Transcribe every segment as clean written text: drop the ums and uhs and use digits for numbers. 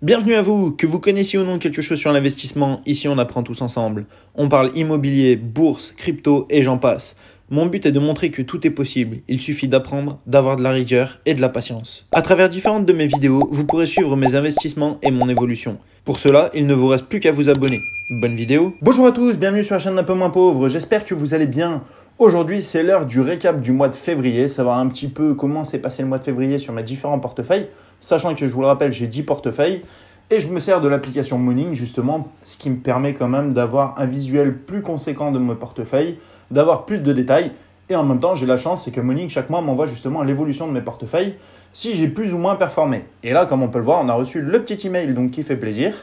Bienvenue à vous, que vous connaissiez ou non quelque chose sur l'investissement, ici on apprend tous ensemble. On parle immobilier, bourse, crypto et j'en passe. Mon but est de montrer que tout est possible, il suffit d'apprendre, d'avoir de la rigueur et de la patience. À travers différentes de mes vidéos, vous pourrez suivre mes investissements et mon évolution. Pour cela, il ne vous reste plus qu'à vous abonner. Bonne vidéo. Bonjour à tous, bienvenue sur la chaîne d'un peu moins pauvre, j'espère que vous allez bien. Aujourd'hui, c'est l'heure du récap du mois de février, savoir un petit peu comment s'est passé le mois de février sur mes différents portefeuilles, sachant que je vous le rappelle, j'ai 10 portefeuilles et je me sers de l'application Morning justement, ce qui me permet quand même d'avoir un visuel plus conséquent de mon portefeuille, d'avoir plus de détails et en même temps, j'ai la chance, c'est que Morning chaque mois m'envoie justement l'évolution de mes portefeuilles si j'ai plus ou moins performé. Et là, comme on peut le voir, on a reçu le petit email donc qui fait plaisir.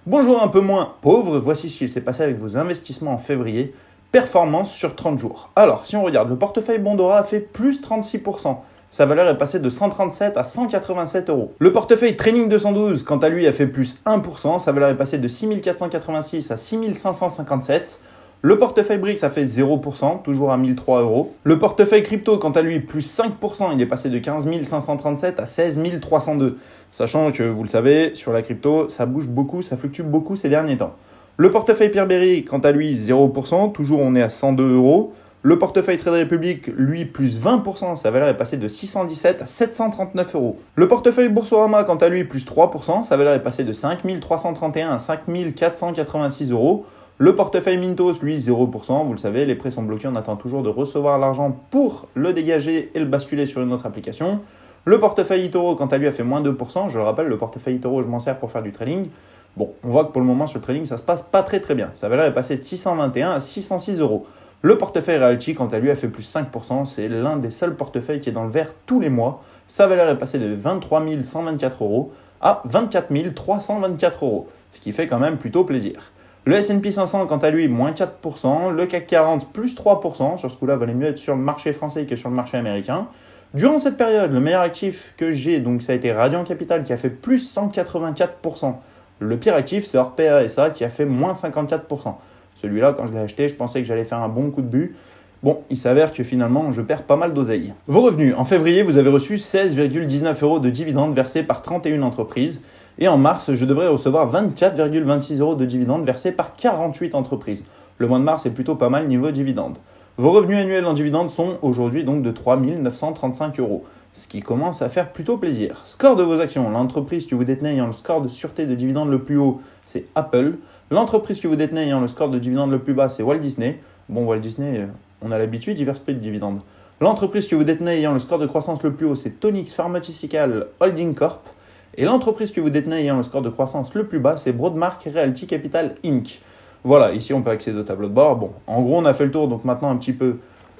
Bonjour un peu moins pauvre, voici ce qui s'est passé avec vos investissements en février. Performance sur 30 jours. Alors, si on regarde, le portefeuille Bondora a fait plus 36%. Sa valeur est passée de 137 à 187 euros. Le portefeuille Training 212, quant à lui, a fait plus 1%. Sa valeur est passée de 6486 à 6557. Le portefeuille Brix a fait 0%, toujours à 1003 euros. Le portefeuille Crypto, quant à lui, plus 5%. Il est passé de 15 537 à 16 302. Sachant que, vous le savez, sur la crypto, ça bouge beaucoup, ça fluctue beaucoup ces derniers temps. Le portefeuille Pierre Berry, quant à lui, 0%, toujours on est à 102 euros. Le portefeuille Trade Republic, lui, plus 20%, sa valeur est passée de 617 à 739 euros. Le portefeuille Boursorama, quant à lui, plus 3%, sa valeur est passée de 5331 à 5486 euros. Le portefeuille Mintos, lui, 0%, vous le savez, les prêts sont bloqués, on attend toujours de recevoir l'argent pour le dégager et le basculer sur une autre application. Le portefeuille eToro, quant à lui, a fait moins 2%, je le rappelle, le portefeuille eToro, je m'en sers pour faire du trading. Bon, on voit que pour le moment sur le trading, ça se passe pas très bien. Sa valeur est passée de 621 à 606 euros. Le portefeuille Realty, quant à lui, a fait plus 5%. C'est l'un des seuls portefeuilles qui est dans le vert tous les mois. Sa valeur est passée de 23 124 euros à 24 324 euros, ce qui fait quand même plutôt plaisir. Le S&P 500, quant à lui, moins 4%. Le CAC 40, plus 3%. Sur ce coup-là, valait mieux être sur le marché français que sur le marché américain. Durant cette période, le meilleur actif que j'ai, donc ça a été Radian Capital qui a fait plus 184%. Le pire actif, c'est Orpea SA qui a fait moins 54%. Celui-là, quand je l'ai acheté, je pensais que j'allais faire un bon coup de but. Bon, il s'avère que finalement, je perds pas mal d'oseille. Vos revenus. En février, vous avez reçu 16,19 euros de dividendes versés par 31 entreprises. Et en mars, je devrais recevoir 24,26 euros de dividendes versés par 48 entreprises. Le mois de mars est plutôt pas mal niveau dividendes. Vos revenus annuels en dividendes sont aujourd'hui donc de 3 935 euros, ce qui commence à faire plutôt plaisir. Score de vos actions. L'entreprise que vous détenez ayant le score de sûreté de dividendes le plus haut, c'est Apple. L'entreprise que vous détenez ayant le score de dividendes le plus bas, c'est Walt Disney. Bon, Walt Disney, on a l'habitude, il verse plus de dividendes. L'entreprise que vous détenez ayant le score de croissance le plus haut, c'est Tonix Pharmaceutical Holding Corp. Et l'entreprise que vous détenez ayant le score de croissance le plus bas, c'est Broadmark Realty Capital Inc. Voilà, ici on peut accéder au tableau de bord. Bon, en gros on a fait le tour, donc maintenant un petit peu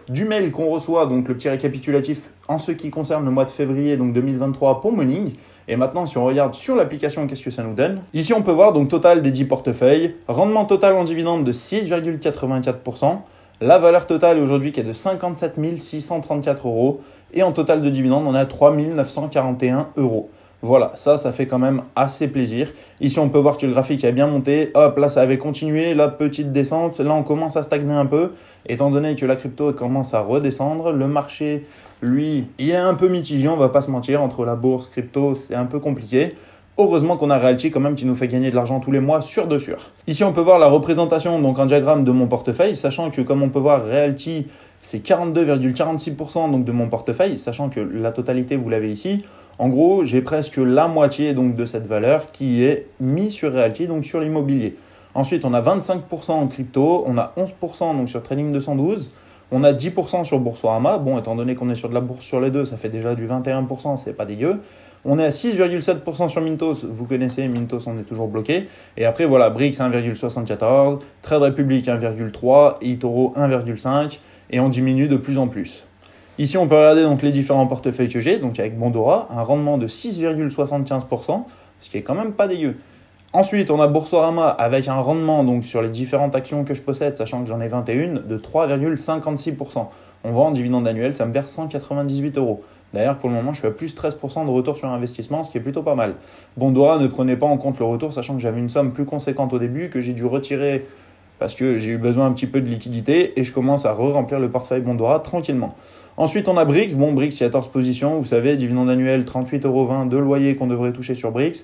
du mail qu'on reçoit, donc le petit récapitulatif en ce qui concerne le mois de février donc 2023 pour Morning. Et maintenant si on regarde sur l'application, qu'est-ce que ça nous donne? Ici on peut voir donc total des 10 portefeuilles, rendement total en dividende de 6,84%, la valeur totale aujourd'hui qui est de 57 634 euros et en total de dividende on a 3 941 euros. Voilà, ça fait quand même assez plaisir. Ici, on peut voir que le graphique a bien monté. Hop, là, ça avait continué, la petite descente. Là, on commence à stagner un peu. Étant donné que la crypto commence à redescendre, le marché, lui, il est un peu mitigé, on va pas se mentir. Entre la bourse, crypto, c'est un peu compliqué. Heureusement qu'on a Realty quand même qui nous fait gagner de l'argent tous les mois sûr de sûr. Ici, on peut voir la représentation, donc un diagramme de mon portefeuille, sachant que comme on peut voir, Realty, c'est 42,46% donc de mon portefeuille, sachant que la totalité, vous l'avez ici. En gros, j'ai presque la moitié donc, de cette valeur qui est mise sur Realty, donc sur l'immobilier. Ensuite, on a 25% en crypto, on a 11% donc sur Trading 212, on a 10% sur Boursorama. Bon, étant donné qu'on est sur de la bourse sur les deux, ça fait déjà du 21%, c'est pas dégueu. On est à 6,7% sur Mintos, vous connaissez, Mintos, on est toujours bloqué. Et après, voilà, Brix 1,74, Trade Republic 1,3, eToro 1,5, et on diminue de plus en plus. Ici, on peut regarder donc les différents portefeuilles que j'ai, donc avec Bondora, un rendement de 6,75%, ce qui est quand même pas dégueu. Ensuite, on a Boursorama avec un rendement donc sur les différentes actions que je possède, sachant que j'en ai 21, de 3,56%. On voit en dividende annuel, ça me verse 198 euros. D'ailleurs, pour le moment, je suis à plus 13% de retour sur investissement, ce qui est plutôt pas mal. Bondora ne prenait pas en compte le retour, sachant que j'avais une somme plus conséquente au début, que j'ai dû retirer parce que j'ai eu besoin un petit peu de liquidité et je commence à re-remplir le portefeuille Bondora tranquillement. Ensuite, on a Brix. Brix, 14 positions. Vous savez, dividende annuel 38,20 € de loyer qu'on devrait toucher sur Brix.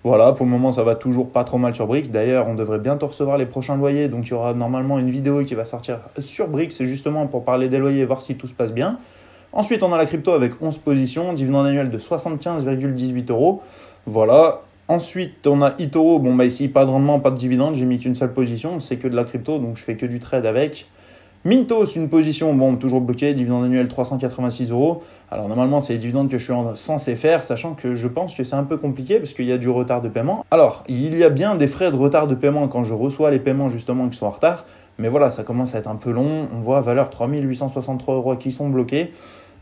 Voilà, pour le moment, ça va toujours pas trop mal sur Brix. D'ailleurs, on devrait bientôt recevoir les prochains loyers. Donc, il y aura normalement une vidéo qui va sortir sur Brix. C'est justement pour parler des loyers et voir si tout se passe bien. Ensuite, on a la crypto avec 11 positions, dividende annuel de 75,18 €. Voilà. Ensuite, on a eToro. Bon, bah ici, pas de rendement, pas de dividende. J'ai mis qu'une seule position. C'est que de la crypto, donc je fais que du trade avec. Mintos, une position, bon, toujours bloquée, dividende annuel 386 €. Alors normalement, c'est les dividendes que je suis censé faire, sachant que je pense que c'est un peu compliqué parce qu'il y a du retard de paiement. Alors, il y a bien des frais de retard de paiement quand je reçois les paiements justement qui sont en retard, mais voilà, ça commence à être un peu long. On voit valeur 3863 € qui sont bloqués.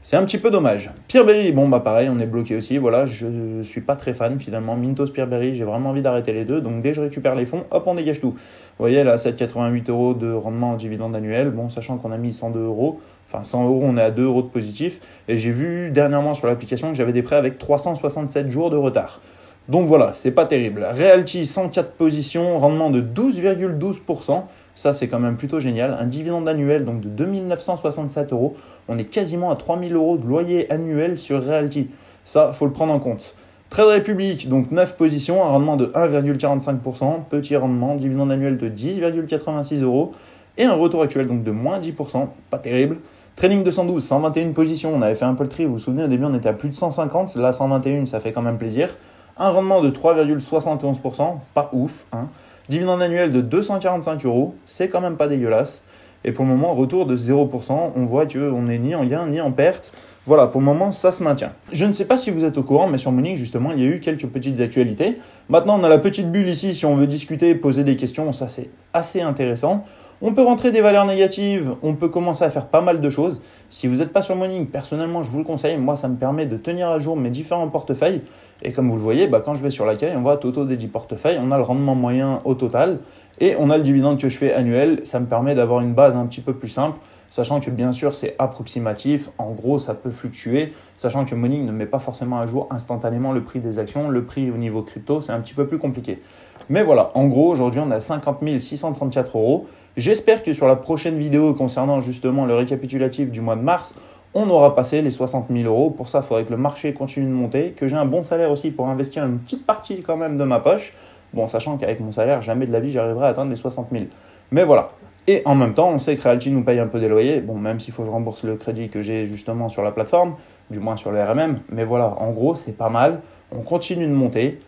C'est un petit peu dommage. Peerberry, bon bah pareil, on est bloqué aussi. Voilà, je suis pas très fan finalement. Mintos, Peerberry, j'ai vraiment envie d'arrêter les deux. Donc dès que je récupère les fonds, hop, on dégage tout. Vous voyez là, 7,88 € de rendement en dividende annuel. Bon, sachant qu'on a mis 102 €. Enfin, 100 €, on est à 2 € de positif. Et j'ai vu dernièrement sur l'application que j'avais des prêts avec 367 jours de retard. Donc voilà, c'est pas terrible. Realty, 104 positions, rendement de 12,12%. Ça, c'est quand même plutôt génial. Un dividende annuel donc de 2 967 €. On est quasiment à 3 000 € de loyer annuel sur Realty. Ça, il faut le prendre en compte. Trade Republic, donc 9 positions, un rendement de 1,45%. Petit rendement, dividende annuel de 10,86 €. Et un retour actuel donc de moins 10%. Pas terrible. Trading 212, 121 positions. On avait fait un peu le tri. Vous vous souvenez, au début, on était à plus de 150. Là, 121, ça fait quand même plaisir. Un rendement de 3,71%. Pas ouf, hein. Dividende annuel de 245 €, c'est quand même pas dégueulasse. Et pour le moment, retour de 0%. On voit qu'on n'est ni en gain ni en perte. Voilà, pour le moment, ça se maintient. Je ne sais pas si vous êtes au courant, mais sur Money, justement, il y a eu quelques petites actualités. Maintenant, on a la petite bulle ici. Si on veut discuter, poser des questions, ça c'est assez intéressant. On peut rentrer des valeurs négatives, on peut commencer à faire pas mal de choses. Si vous n'êtes pas sur Money, personnellement, je vous le conseille. Moi, ça me permet de tenir à jour mes différents portefeuilles. Et comme vous le voyez, quand je vais sur l'accueil, on voit Toto des 10 portefeuilles, on a le rendement moyen au total et on a le dividende que je fais annuel. Ça me permet d'avoir une base un petit peu plus simple, sachant que bien sûr, c'est approximatif. En gros, ça peut fluctuer, sachant que Money ne met pas forcément à jour instantanément le prix des actions. Le prix au niveau crypto, c'est un petit peu plus compliqué. Mais voilà, en gros, aujourd'hui, on a 50 634 €. J'espère que sur la prochaine vidéo concernant justement le récapitulatif du mois de mars, on aura passé les 60 000 €. Pour ça, il faudrait que le marché continue de monter, que j'ai un bon salaire aussi pour investir une petite partie quand même de ma poche. Bon, sachant qu'avec mon salaire, jamais de la vie, j'arriverai à atteindre les 60 000. Mais voilà. Et en même temps, on sait que Realty nous paye un peu des loyers. Bon, même s'il faut que je rembourse le crédit que j'ai justement sur la plateforme, du moins sur le RMM. Mais voilà, en gros, c'est pas mal. On continue de monter.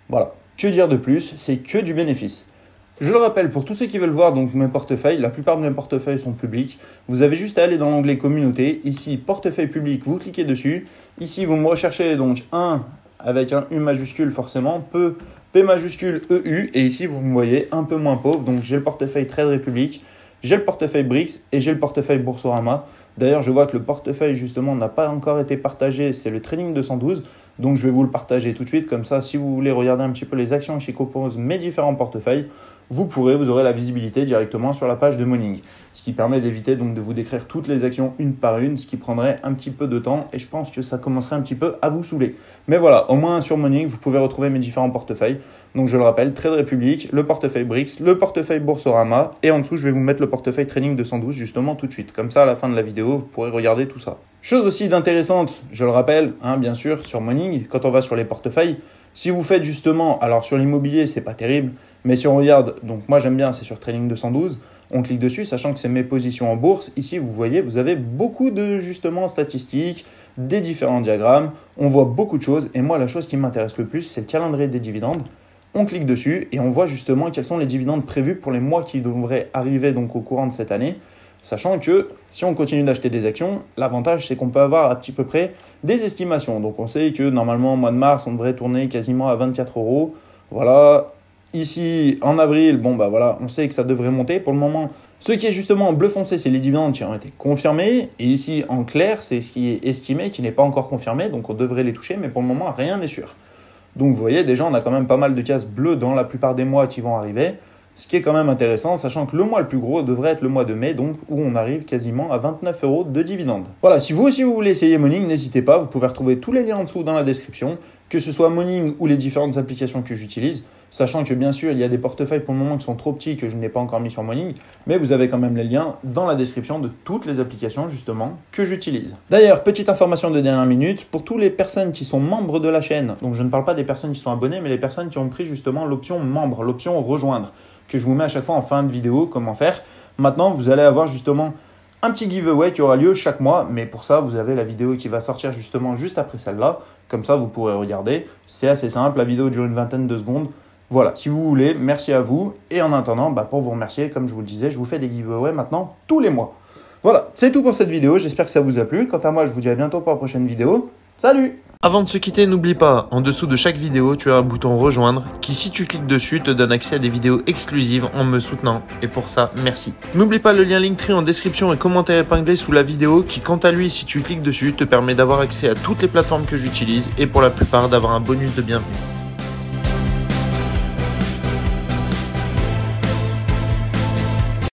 Voilà. Que dire de plus? C'est que du bénéfice. Je le rappelle, pour tous ceux qui veulent voir donc mes portefeuilles, la plupart de mes portefeuilles sont publics. Vous avez juste à aller dans l'onglet communauté. Ici, portefeuille public, vous cliquez dessus. Ici, vous me recherchez donc un avec un U majuscule forcément, P majuscule EU. Et ici, vous me voyez un peu moins pauvre. Donc, j'ai le portefeuille Trade Republic, j'ai le portefeuille Brix et j'ai le portefeuille Boursorama. D'ailleurs, je vois que le portefeuille justement n'a pas encore été partagé. C'est le Trading 212. Donc, je vais vous le partager tout de suite. Comme ça, si vous voulez regarder un petit peu les actions qui composent mes différents portefeuilles, vous aurez la visibilité directement sur la page de Morning. Ce qui permet d'éviter donc de vous décrire toutes les actions une par une, ce qui prendrait un petit peu de temps et je pense que ça commencerait un petit peu à vous saouler. Mais voilà, au moins sur Morning, vous pouvez retrouver mes différents portefeuilles. Donc je le rappelle, Trade Republic, le portefeuille Brix, le portefeuille Boursorama et en dessous, je vais vous mettre le portefeuille Trading 212 justement tout de suite. Comme ça, à la fin de la vidéo, vous pourrez regarder tout ça. Chose aussi d'intéressante, je le rappelle, bien sûr, sur Morning, quand on va sur les portefeuilles, si vous faites justement, alors sur l'immobilier, c'est pas terrible, mais si on regarde, donc moi j'aime bien, c'est sur Trading 212, on clique dessus, sachant que c'est mes positions en bourse. Ici, vous voyez, vous avez beaucoup de justement statistiques, des différents diagrammes, on voit beaucoup de choses. Et moi, la chose qui m'intéresse le plus, c'est le calendrier des dividendes. On clique dessus et on voit justement quels sont les dividendes prévus pour les mois qui devraient arriver donc au courant de cette année. Sachant que si on continue d'acheter des actions, l'avantage c'est qu'on peut avoir à peu près des estimations. Donc on sait que normalement au mois de mars, on devrait tourner quasiment à 24 €. Voilà. Ici, en avril, voilà, on sait que ça devrait monter. Pour le moment, ce qui est justement en bleu foncé, c'est les dividendes qui ont été confirmés. Et ici, en clair, c'est ce qui est estimé, qui n'est pas encore confirmé. Donc on devrait les toucher, mais pour le moment, rien n'est sûr. Donc vous voyez, déjà, on a quand même pas mal de cases bleues dans la plupart des mois qui vont arriver. Ce qui est quand même intéressant, sachant que le mois le plus gros devrait être le mois de mai, donc où on arrive quasiment à 29 € de dividendes. Voilà, si vous aussi vous voulez essayer Morning, n'hésitez pas, vous pouvez retrouver tous les liens en dessous dans la description. que ce soit Morning ou les différentes applications que j'utilise, sachant que bien sûr, il y a des portefeuilles pour le moment qui sont trop petits que je n'ai pas encore mis sur Morning, mais vous avez quand même les liens dans la description de toutes les applications justement que j'utilise. D'ailleurs, petite information de dernière minute, pour toutes les personnes qui sont membres de la chaîne, donc je ne parle pas des personnes qui sont abonnées, mais les personnes qui ont pris justement l'option membre, l'option rejoindre, que je vous mets à chaque fois en fin de vidéo, comment faire. Maintenant, vous allez avoir justement un petit giveaway qui aura lieu chaque mois, mais pour ça, vous avez la vidéo qui va sortir justement juste après celle-là. Comme ça, vous pourrez regarder. C'est assez simple, la vidéo dure une vingtaine de secondes. Voilà, si vous voulez, merci à vous. Et en attendant, pour vous remercier, comme je vous le disais, je vous fais des giveaways maintenant tous les mois. Voilà, c'est tout pour cette vidéo. J'espère que ça vous a plu. Quant à moi, je vous dis à bientôt pour la prochaine vidéo. Salut! Avant de se quitter, n'oublie pas, en dessous de chaque vidéo, tu as un bouton rejoindre qui, si tu cliques dessus, te donne accès à des vidéos exclusives en me soutenant. Et pour ça, merci. N'oublie pas le lien Linktree en description et commentaire épinglé sous la vidéo qui, quant à lui, si tu cliques dessus, te permet d'avoir accès à toutes les plateformes que j'utilise et pour la plupart d'avoir un bonus de bienvenue.